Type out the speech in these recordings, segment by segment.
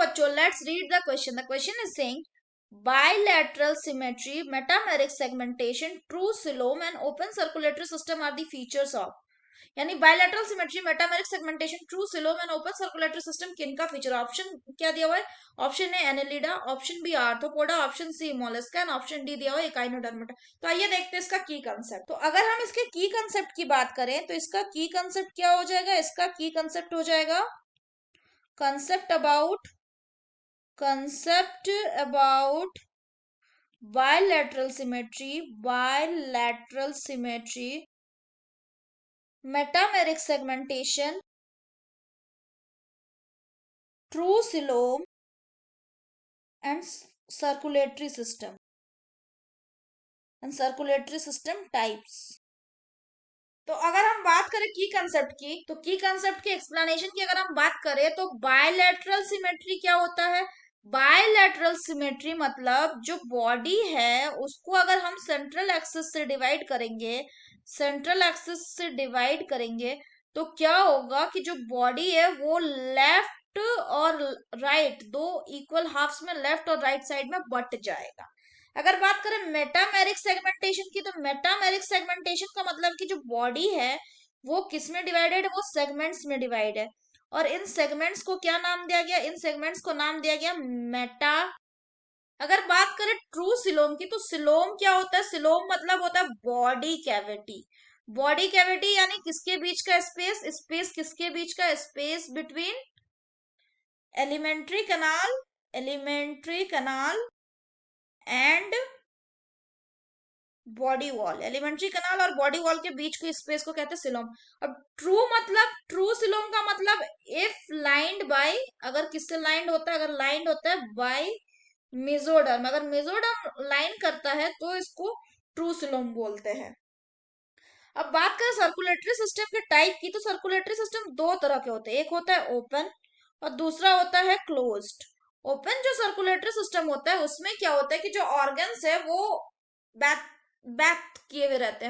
बच्चों, let's read the question. The question is saying bilateral symmetry, metameric segmentation, true coelom and open circulatory system are the features of. यानी bilateral symmetry, metameric segmentation, true coelom and open circulatory system किनका feature. Option क्या दिया हुआ है? Option A Annelida, option B Arthropoda, option C Mollusca and option D दिया हुआ है Echinodermata. तो आइए देखते हैं इसका की कंसेप्ट. तो अगर हम इसके की कंसेप्ट की बात करें तो इसका की कंसेप्ट क्या हो जाएगा? इसका की कंसेप्ट हो जाएगा concept about bilateral symmetry, metameric segmentation, true coelom and circulatory system types. तो अगर हम बात करें की कंसेप्ट की, तो की कंसेप्ट की एक्सप्लेनेशन की अगर हम बात करें तो बायलैटरल सिमेट्री क्या होता है? बायलैटरल सिमेट्री मतलब जो बॉडी है उसको अगर हम सेंट्रल एक्सिस से डिवाइड करेंगे, तो क्या होगा कि जो बॉडी है वो लेफ्ट और राइट दो इक्वल हाफ्स में लेफ्ट और राइट साइड में बट जाएगा. अगर बात करें मेटामेरिक सेगमेंटेशन की, तो मेटामेरिक सेगमेंटेशन का मतलब कि जो बॉडी है वो किस में डिवाइडेड है? वो सेगमेंट्स में डिवाइड है. और इन सेगमेंट्स को क्या नाम दिया गया? इन सेगमेंट्स को नाम दिया गया मेटा. अगर बात करें ट्रू सिलोम की, तो सिलोम क्या होता है? सिलोम मतलब होता है बॉडी कैविटी. बॉडी कैविटी यानी किसके बीच का स्पेस? स्पेस किसके बीच का? Space between elementary kanal and body wall. Elementary कनाल और बॉडी वॉल के बीच के स्पेस को कहते हैं सिलोम. अब ट्रू सिलोम का मतलब इफ लाइंड बाय, अगर किससे लाइंड होता है? अगर लाइंड होता है बाय मेसोडर्म, अगर मेसोडर्म लाइन करता है तो इसको ट्रू सिलोम बोलते हैं. अब बात करें सर्कुलेटरी सिस्टम के टाइप की, तो सर्कुलेटरी सिस्टम दो तरह के होते हैं. एक होता है ओपन और दूसरा होता है क्लोज्ड. ओपन जो सर्कुलेटरी सिस्टम होता है उसमें क्या होता है कि जो ऑर्गन्स है वो बैथ बैथ किए हुए रहते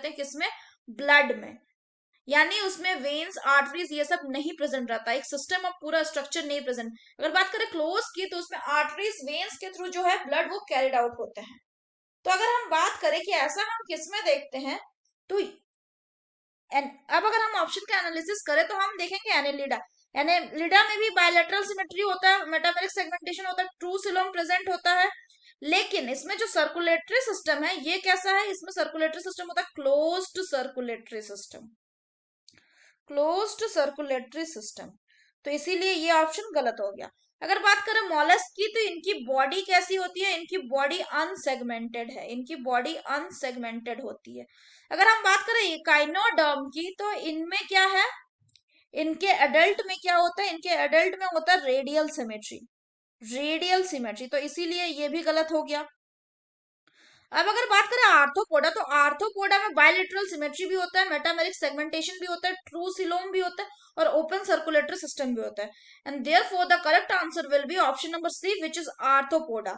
हैं किसमें? ब्लड में. यानी उसमें वेन्स, आर्टरीज ये सब नहीं प्रेजेंट रहता, एक सिस्टम ऑफ पूरा स्ट्रक्चर नहीं प्रेजेंट. अगर बात करें क्लोज की, तो उसमें आर्टरीज, वेन्स के थ्रू जो है ब्लड वो कैरिड आउट होते हैं. तो अगर हम बात करें कि ऐसा हम किस में देखते हैं, तो अब अगर हम ऑप्शन का एनालिसिस करें तो हम देखेंगे एनेलिडा में भी बायलैटरल सिमेट्री होता है, मेटामेरिक सेगमेंटेशन होता है, ट्रू सिलोम प्रेजेंट होता है. लेकिन इसमें जो सर्कुलेटरी सिस्टम है ये कैसा है? इसमें सर्कुलेटरी सिस्टम होता है क्लोज्ड सर्कुलेटरी सिस्टम. तो इसीलिए ये ऑप्शन गलत हो गया. अगर बात करें मॉलस्क की, तो इनकी बॉडी कैसी होती है? इनकी बॉडी अनसेगमेंटेड होती है. अगर हम बात करें इकाइनोडर्म की, तो इनमें क्या है? इनके एडल्ट में क्या होता है? इनके एडल्ट में होता है रेडियल सिमेट्री. तो इसीलिए ये भी गलत हो गया. अब अगर बात करें आर्थ्रोपोडा, तो आर्थ्रोपोडा में बायलैटरल सिमेट्री भी होता है, मेटामेरिक सेगमेंटेशन भी होता है, ट्रू सिलोम भी होता है और ओपन सर्कुलेटरी सिस्टम भी होता है. And therefore the correct answer will be option number C, which is Arthropoda.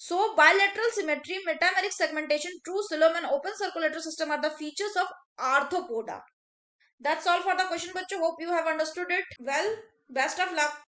So bilateral symmetry, metameric segmentation, true coelom and open circulatory system are the features of arthropoda. That's all for the question, bachcho. Hope you have understood it well. Best of luck.